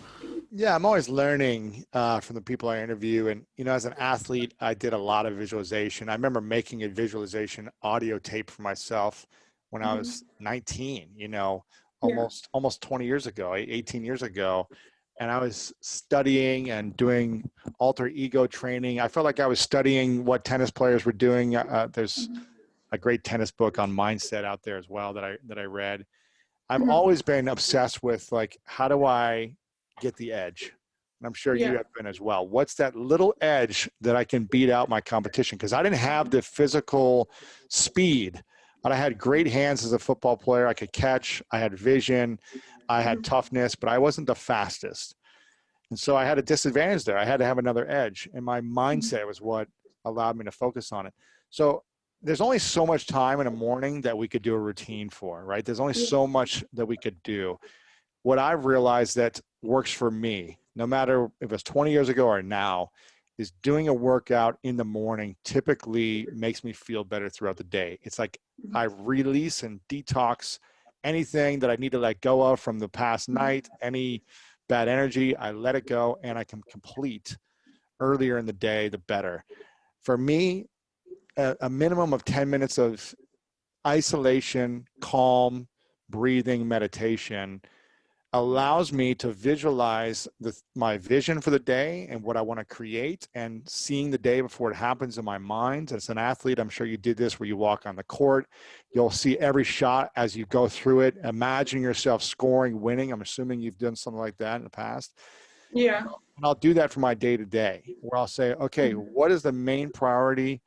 Yeah, I'm always learning from the people I interview. And, as an athlete, I did a lot of visualization. I remember making a visualization audio tape for myself when I was 19, almost 20 years ago, 18 years ago. And I was studying and doing alter ego training. I felt like I was studying what tennis players were doing. There's a great tennis book on mindset out there as well that I read. I've always been obsessed with, like, how do I get the edge? And I'm sure you have been as well. What's that little edge that I can beat out my competition? Because I didn't have the physical speed, but I had great hands as a football player. I could catch, I had vision, I had toughness, but I wasn't the fastest. And so I had a disadvantage there. I had to have another edge. And my mindset was what allowed me to focus on it. So there's only so much time in a morning that we could do a routine for, right? There's only so much that we could do. What I've realized that works for me, no matter if it's 20 years ago or now, is doing a workout in the morning typically makes me feel better throughout the day. It's like I release and detox anything that I need to let go of from the past night, any bad energy, I let it go, and I can complete earlier in the day, the better. For me, a minimum of 10 minutes of isolation, calm, breathing, meditation allows me to visualize my vision for the day and what I want to create, and seeing the day before it happens in my mind. As an athlete, I'm sure you did this where you walk on the court. You'll see every shot as you go through it. Imagine yourself scoring, winning. I'm assuming you've done something like that in the past. Yeah. And I'll do that for my day-to-day, where I'll say, okay, what is the main priority?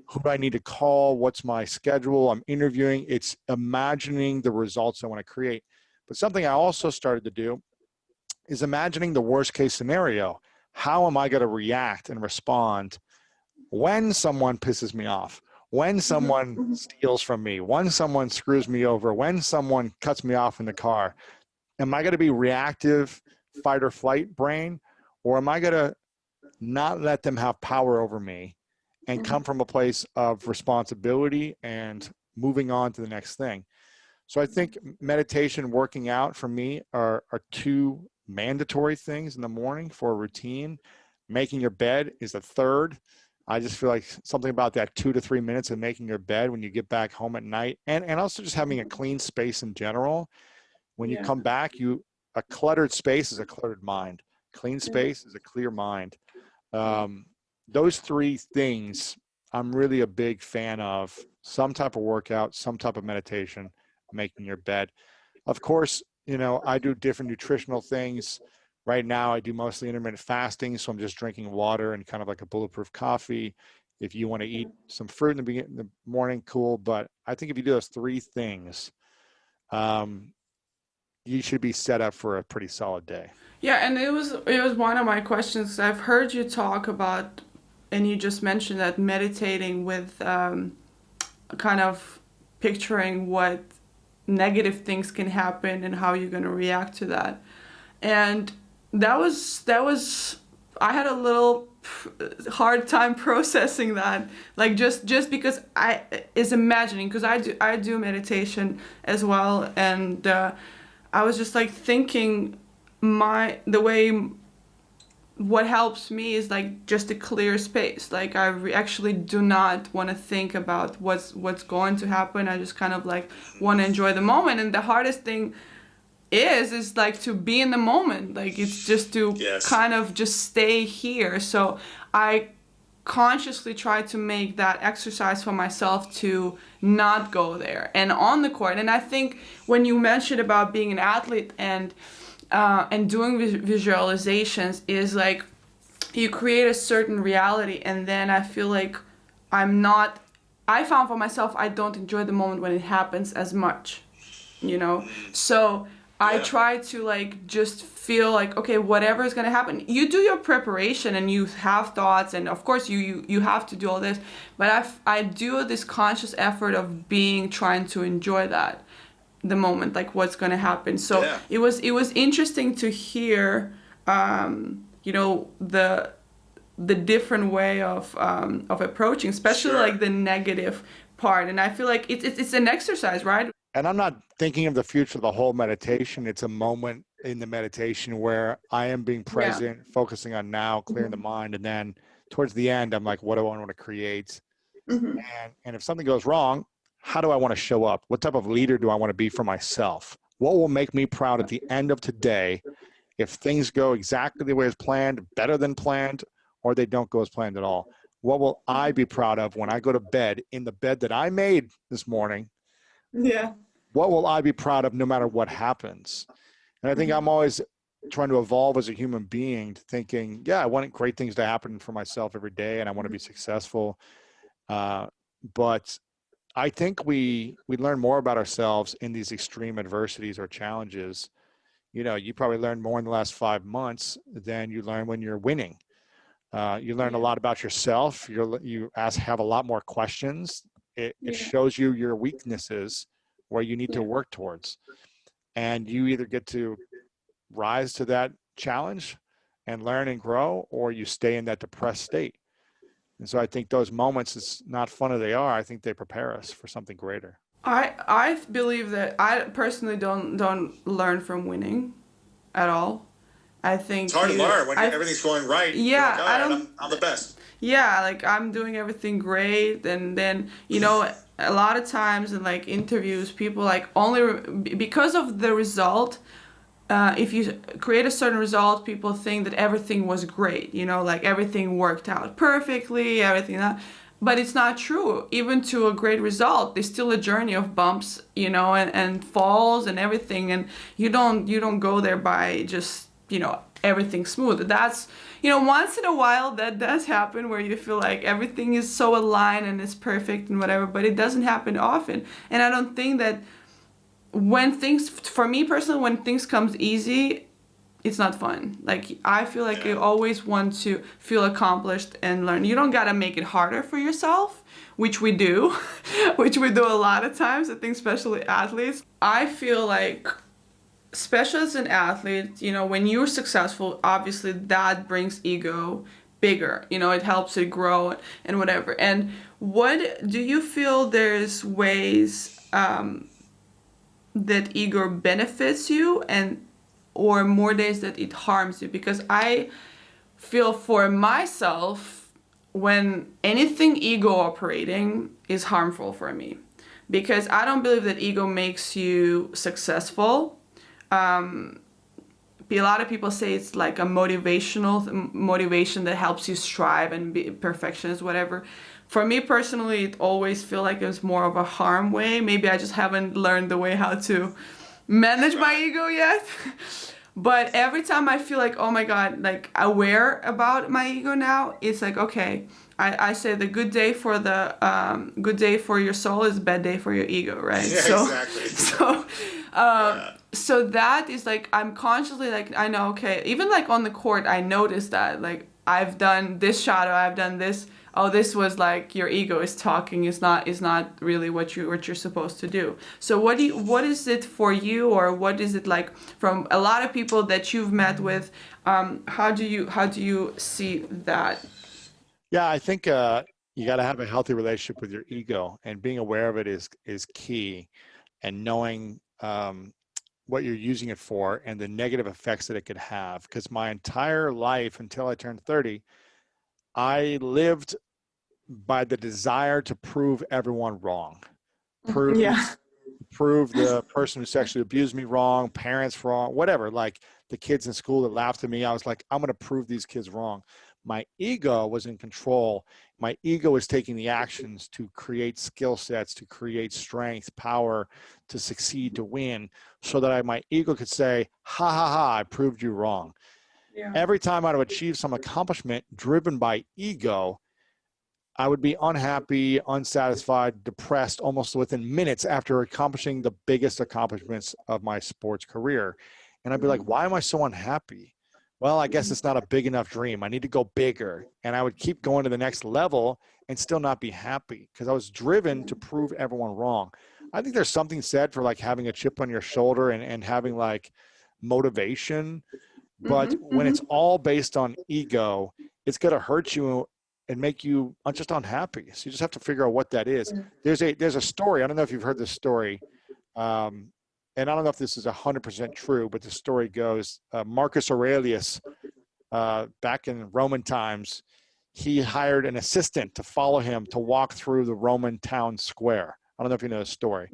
Who do I need to call? What's my schedule? I'm interviewing. It's imagining the results I want to create. But something I also started to do is imagining the worst case scenario. How am I going to react and respond when someone pisses me off, when someone steals from me, when someone screws me over, when someone cuts me off in the car? Am I going to be reactive, fight or flight brain, or am I going to not let them have power over me and come from a place of responsibility and moving on to the next thing? So I think meditation, working out for me are two mandatory things in the morning for a routine. Making your bed is a third. I just feel like something about that 2 to 3 minutes of making your bed when you get back home at night, and also just having a clean space in general. When you come back, a cluttered space is a cluttered mind. Clean space is a clear mind. Those three things I'm really a big fan of. Some type of workout, some type of meditation, making your bed. Of course, I do different nutritional things. Right now, I do mostly intermittent fasting, so I'm just drinking water and kind of like a bulletproof coffee. If you want to eat some fruit in the morning, cool. But I think if you do those three things, you should be set up for a pretty solid day. Yeah, and it was one of my questions. I've heard you talk about, and you just mentioned that meditating with kind of picturing what negative things can happen and how you're going to react to that. And that was I had a little hard time processing that, like just because I is imagining, because I do meditation as well, and I was just like thinking the way what helps me is like just a clear space. Like I actually do not want to think about what's going to happen. I just kind of like want to enjoy the moment. And the hardest thing is like to be in the moment. Like it's just to Yes. kind of just stay here. So I consciously try to make that exercise for myself to not go there and on the court. And I think when you mentioned about being an athlete and doing visualizations, is like you create a certain reality, and then I feel like I found for myself I don't enjoy the moment when it happens as much, you know. So I Yeah. try to like just feel like, okay, whatever is going to happen, you do your preparation and you have thoughts, and of course you have to do all this, but I do this conscious effort of trying to enjoy that, the moment, like what's going to happen. So Yeah. it was interesting to hear you know, the different way of approaching, especially Sure. like the negative part. And I feel like it's an exercise, right? And I'm not thinking of the future the whole meditation. It's a moment in the meditation where I am being present, focusing on now, clearing the mind. And then towards the end, I'm like, what do I want to create? Mm-hmm. And if something goes wrong, how do I want to show up? What type of leader do I want to be for myself? What will make me proud at the end of today if things go exactly the way as planned, better than planned, or they don't go as planned at all? What will I be proud of when I go to bed in the bed that I made this morning? Yeah. What will I be proud of no matter what happens? And I think I'm always trying to evolve as a human being, thinking, yeah, I want great things to happen for myself every day, and I want to be successful. But I think we learn more about ourselves in these extreme adversities or challenges. You know, you probably learned more in the last 5 months than you learn when you're winning. You learn a lot about yourself. Have a lot more questions. It shows you your weaknesses, where you need to work towards. And you either get to rise to that challenge and learn and grow, or you stay in that depressed state. And so I think those moments, as not fun as they are, I think they prepare us for something greater. I believe that I personally don't learn from winning at all. I think It's hard to learn when I- everything's going right. Yeah, You're like, all I right, don't- I'm the best. yeah, like I'm doing everything great, and then you know a lot of times in like interviews, people like because of the result. If you create a certain result, people think that everything was great, you know, like everything worked out perfectly, everything that. But it's not true. Even to a great result, there's still a journey of bumps, you know, and falls and everything. And you don't go there by just, you know, everything smooth. That's, you know, once in a while that does happen, where you feel like everything is so aligned and it's perfect and whatever, but it doesn't happen often. And I don't think that for me personally, when things comes easy, it's not fun. Like I feel like you always want to feel accomplished and learn. You don't gotta make it harder for yourself, which we do, which we do a lot of times. I think especially athletes. I feel like, especially as an athlete, you know, when you're successful, obviously that brings ego bigger. You know, it helps it grow and whatever. And what do you feel there's ways that ego benefits you, and or more days that it harms you? Because I feel for myself, when anything ego operating is harmful for me, because I don't believe that ego makes you successful. A lot of people say it's like a motivation that helps you strive and be perfectionist, whatever. For me personally, it always feel like it was more of a harm way. Maybe I just haven't learned the way how to manage my ego yet. But every time I feel like, oh my God, like aware about my ego now, it's like, okay, I say the good day for good day for your soul is bad day for your ego, right? Yeah, so, exactly. So that is like, I'm consciously like, I know, okay, even like on the court, I noticed that like I've done this shot or I've done this. oh, this was like your ego is talking, is not really what you're supposed to do. So what is it for you, or what is it like from a lot of people that you've met with? How do you see that? Yeah, I think you got to have a healthy relationship with your ego, and being aware of it is key, and knowing what you're using it for and the negative effects that it could have. Because my entire life until I turned 30, I lived by the desire to prove everyone wrong, prove Yeah. prove the person who sexually abused me wrong, parents wrong, whatever. Like the kids in school that laughed at me, I was like, I'm going to prove these kids wrong. My ego was in control. My ego was taking the actions to create skill sets, to create strength, power, to succeed, to win, so that my ego could say, ha ha ha, I proved you wrong. Yeah. Every time I would achieve some accomplishment driven by ego, I would be unhappy, unsatisfied, depressed almost within minutes after accomplishing the biggest accomplishments of my sports career. And I'd be like, why am I so unhappy? Well, I guess it's not a big enough dream. I need to go bigger. And I would keep going to the next level and still not be happy because I was driven to prove everyone wrong. I think there's something said for like having a chip on your shoulder and having like motivation. But when it's all based on ego, it's going to hurt you and make you just unhappy. So you just have to figure out what that is. There's a story. I don't know if you've heard this story. And I don't know if this is 100% true, but the story goes, Marcus Aurelius, back in Roman times, he hired an assistant to follow him to walk through the Roman town square. I don't know if you know the story.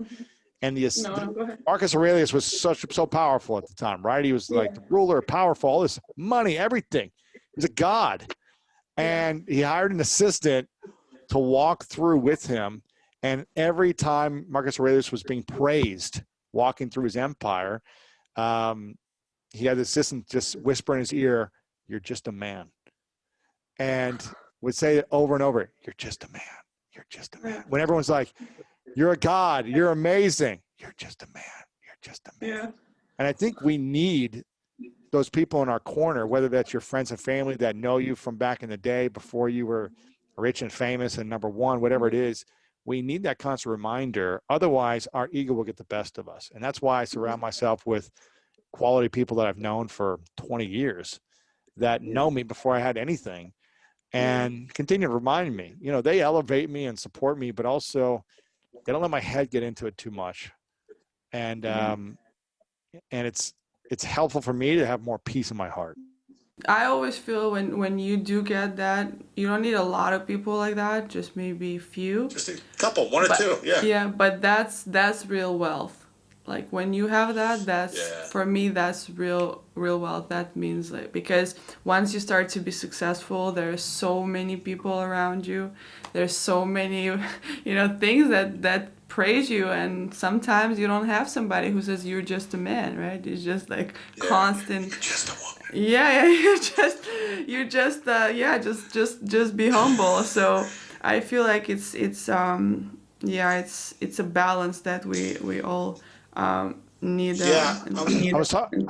And No, go ahead. Marcus Aurelius was so powerful at the time, right? He was like the ruler, powerful, all this money, everything. He was a god. And he hired an assistant to walk through with him. And every time Marcus Aurelius was being praised, walking through his empire, he had the assistant just whisper in his ear, "You're just a man." And would say it over and over, "You're just a man. You're just a man." When everyone's like, "You're a god. You're amazing." "You're just a man. You're just a man." Yeah. And I think we need those people in our corner, whether that's your friends and family that know you from back in the day before you were rich and famous and number one, whatever it is. We need that constant reminder. Otherwise, our ego will get the best of us. And that's why I surround myself with quality people that I've known for 20 years that know me before I had anything and continue to remind me. You know, they elevate me and support me, but also they don't let my head get into it too much. And it's helpful for me to have more peace in my heart. I always feel when you do get that, you don't need a lot of people like that, just maybe a few. Just a couple, one or But two. Yeah. yeah, but that's real wealth. Like when you have that, that's for me that's real wealth. That means like because once you start to be successful, there's so many people around you. There's so many things that praise you, and sometimes you don't have somebody who says you're just a man, right? It's just like constant. You're just a woman. Yeah, just be humble. So I feel like it's a balance that we all need. I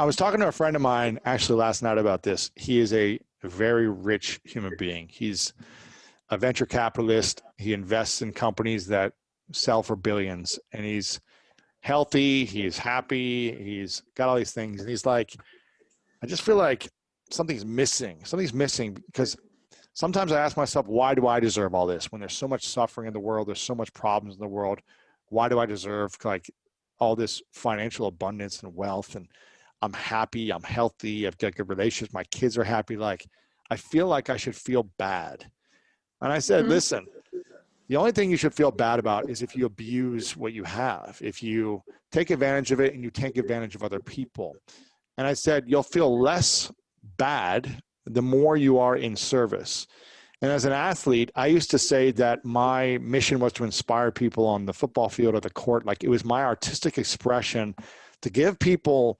was talking to a friend of mine actually last night about this. He is a very rich human being. He's a venture capitalist. He invests in companies that sell for billions, and he's healthy. He's happy. He's got all these things, and he's like, I just feel like something's missing. Something's missing because sometimes I ask myself, why do I deserve all this? When there's so much suffering in the world, there's so much problems in the world. Why do I deserve like all this financial abundance and wealth? And I'm happy, I'm healthy, I've got good relationships, my kids are happy. Like, I feel like I should feel bad. And I said, listen, the only thing you should feel bad about is if you abuse what you have, if you take advantage of it and you take advantage of other people. And I said, you'll feel less bad the more you are in service. And as an athlete, I used to say that my mission was to inspire people on the football field or the court. Like it was my artistic expression to give people,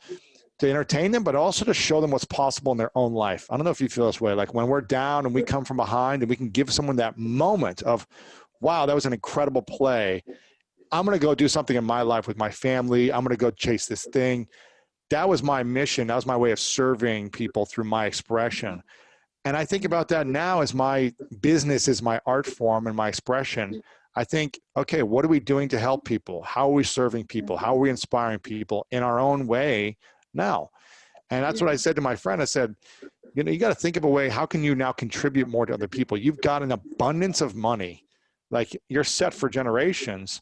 to entertain them, but also to show them what's possible in their own life. I don't know if you feel this way. Like when we're down and we come from behind and we can give someone that moment of, wow, that was an incredible play. I'm going to go do something in my life with my family. I'm going to go chase this thing. That was my mission. That was my way of serving people through my expression. And I think about that now as my business is my art form and my expression. I think, okay, what are we doing to help people? How are we serving people? How are we inspiring people in our own way now? And that's what I said to my friend. I said, you know, you got to think of a way, how can you now contribute more to other people? You've got an abundance of money, like you're set for generations.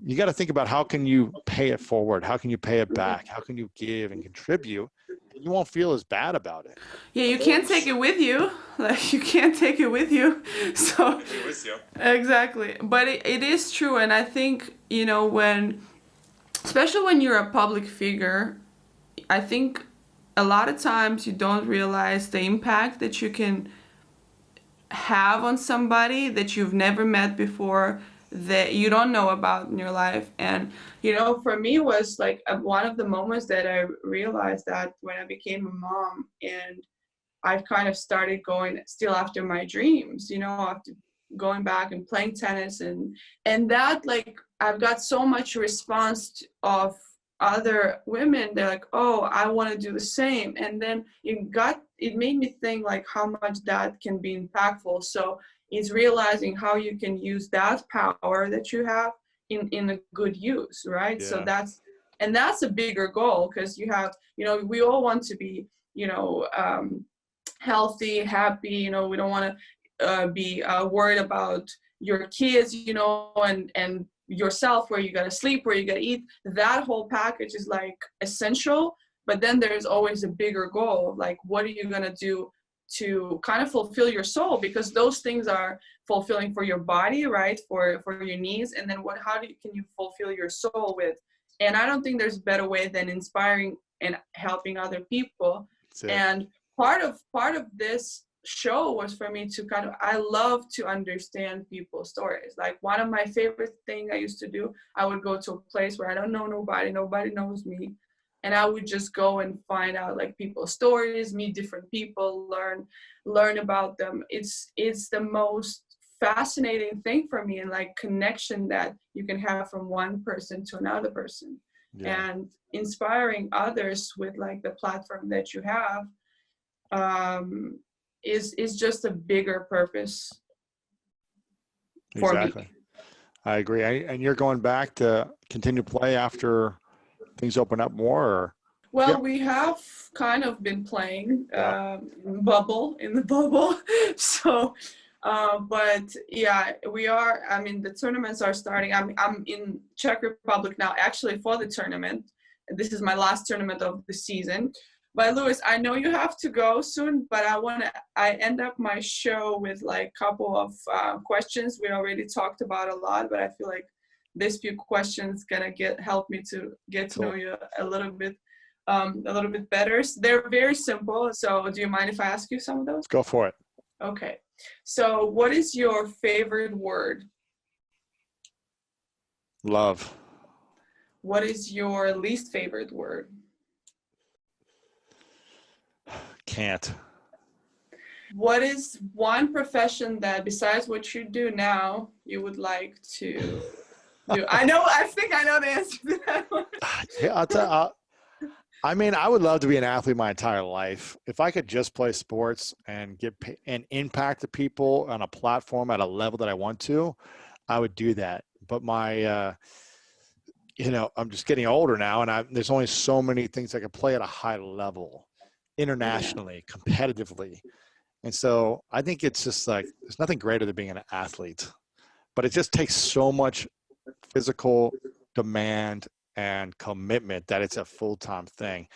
You got to think about how can you pay it forward? How can you pay it back? How can you give and contribute? And you won't feel as bad about it. Yeah, you can't take it with you. Like, you can't take it with you. So, With you. exactly. But it is true. And I think, you know, especially when you're a public figure, I think a lot of times you don't realize the impact that you can have on somebody that you've never met before, that you don't know about in your life. And you know, for me, was like one of the moments that I realized that when I became a mom, and I've kind of started going still after my dreams, you know, after going back and playing tennis, and that, like, I've got so much response of other women. They're like, oh, I want to do the same. And then it made me think like how much that can be impactful. So it's realizing how you can use that power that you have in a good use, right? Yeah. So that's a bigger goal, because you have, you know, we all want to be, you know, healthy, happy, you know, we don't want to be worried about your kids, you know, and yourself, where you gotta sleep, where you gotta eat. That whole package is like essential, but then there's always a bigger goal, like what are you gonna do to kind of fulfill your soul, because those things are fulfilling for your body, right, for your needs, and then can you fulfill your soul with. And I don't think there's a better way than inspiring and helping other people. And part of this show was for me to I love to understand people's stories. Like, one of my favorite things I used to do, I would go to a place where I don't know nobody knows me, and I would just go and find out like people's stories, meet different people, learn about them. It's the most fascinating thing for me, and like connection that you can have from one person to another person. Yeah. And inspiring others with like the platform that you have is just a bigger purpose for Exactly. me. I agree. And you're going back to continue play after things open up more? Or? Well, Yep. we have kind of been playing in the bubble. So, but yeah, we are. I mean, the tournaments are starting. I'm in Czech Republic now, actually, for the tournament. This is my last tournament of the season. But Louis, I know you have to go soon, but I end up my show with like a couple of questions. We already talked about a lot, but I feel like this few questions gonna help me to get to know you a little bit better. So they're very simple. So do you mind if I ask you some of those? Go for it. Okay. So what is your favorite word? Love. What is your least favorite word? Can't. What is one profession that, besides what you do now, you would like to do? I think I know the answer to that one. Yeah, I'll tell I mean, I would love to be an athlete my entire life. If I could just play sports and and impact the people on a platform at a level that I want to, I would do that. But you know, I'm just getting older now, and there's only so many things I can play at a high level, internationally, competitively. And so I think it's just like, there's nothing greater than being an athlete, but it just takes so much physical demand and commitment that it's a full-time thing.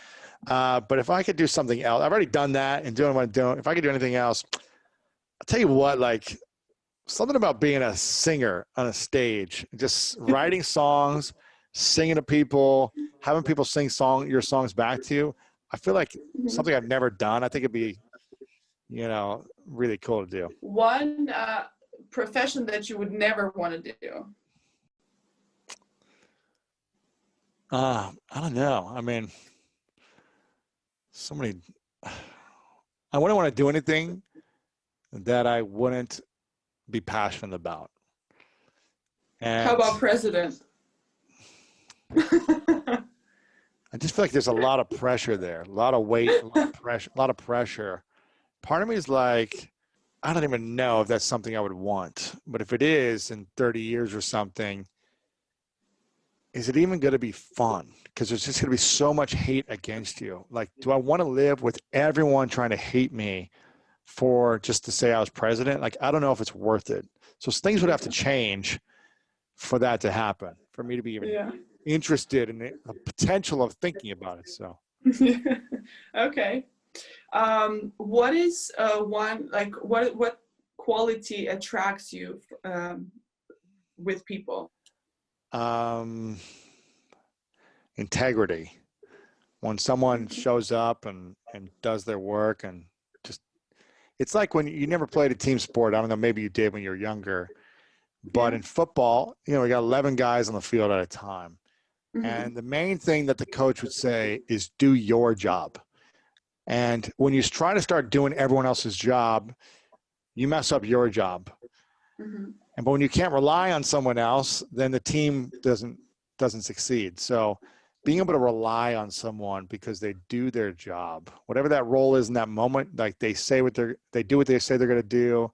But if I could do something else, I've already done that and doing what I'm doing. If I could do anything else, I'll tell you what, like something about being a singer on a stage, just writing songs, singing to people, having people sing your songs back to you. I feel like something I've never done. I think it'd be, you know, really cool to do. One profession that you would never want to do. I don't know. I mean, I wouldn't want to do anything that I wouldn't be passionate about. And How about president? I just feel like there's a lot of pressure there, a lot of weight, a lot of pressure Part of me is like, I don't even know if that's something I would want. But if it is in 30 years or something, is it even going to be fun? Because there's just going to be so much hate against you. Like, do I want to live with everyone trying to hate me for just to say I was president? Like, I don't know if it's worth it. So things would have to change for that to happen, for me to be even Yeah. interested in the potential of thinking about it. So, Okay. What is one, like, what quality attracts you with people? Integrity. When someone shows up and does their work and just, it's like when you never played a team sport. I don't know, maybe you did when you were younger, but Yeah. in football, you know, we got 11 guys on the field at a time. Mhm. And the main thing that the coach would say is do your job. And when you try to start doing everyone else's job, you mess up your job. Mhm. And but when you can't rely on someone else, then the team doesn't succeed. So being able to rely on someone because they do their job, whatever that role is in that moment, like they do what they say they're going to do.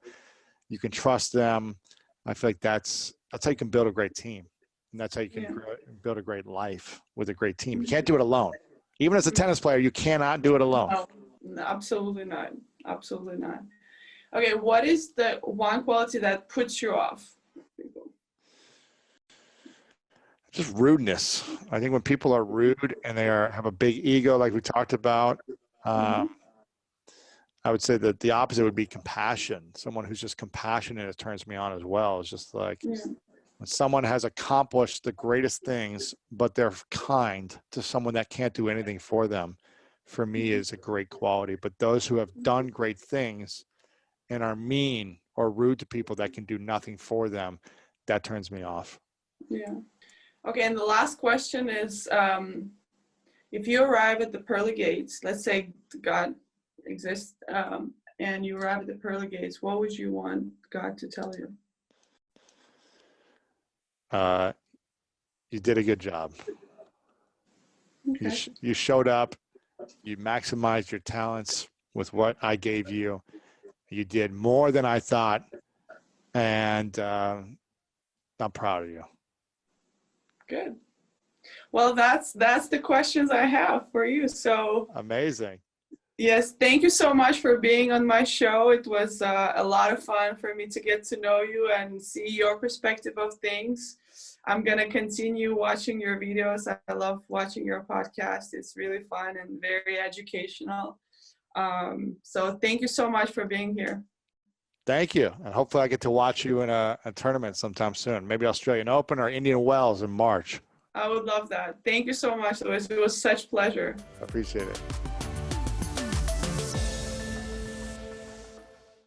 You can trust them. I feel like that's how you can build a great team. And that's how you can Yeah. build a great life with a great team. You can't do it alone. Even as a tennis player, you cannot do it alone. No, absolutely not. Absolutely not. Okay, what is the one quality that puts you off? Just rudeness. I think when people are rude and have a big ego, like we talked about, I would say that the opposite would be compassion. Someone who's just compassionate, it turns me on as well. It's just like Yeah. when someone has accomplished the greatest things, but they're kind to someone that can't do anything for them, for me is a great quality. But those who have done great things and are mean or rude to people that can do nothing for them, that turns me off. Yeah. Okay, and the last question is, if you arrive at the pearly gates, let's say God exists, and you arrive at the pearly gates, what would you want God to tell you? You did a good job. Okay. You showed up. You maximized your talents with what I gave you. You did more than I thought, and I'm proud of you. Good. Well, that's the questions I have for you. So Amazing. yes, thank you so much for being on my show. It was a lot of fun for me to get to know you and see your perspective of things. I'm going to continue watching your videos. I love watching your podcast. It's really fun and very educational. So thank you so much for being here. Thank you. And hopefully I get to watch you in a tournament sometime soon. Maybe Australian Open or Indian Wells in March. I would love that. Thank you so much, Louis. It was such a pleasure. I appreciate it.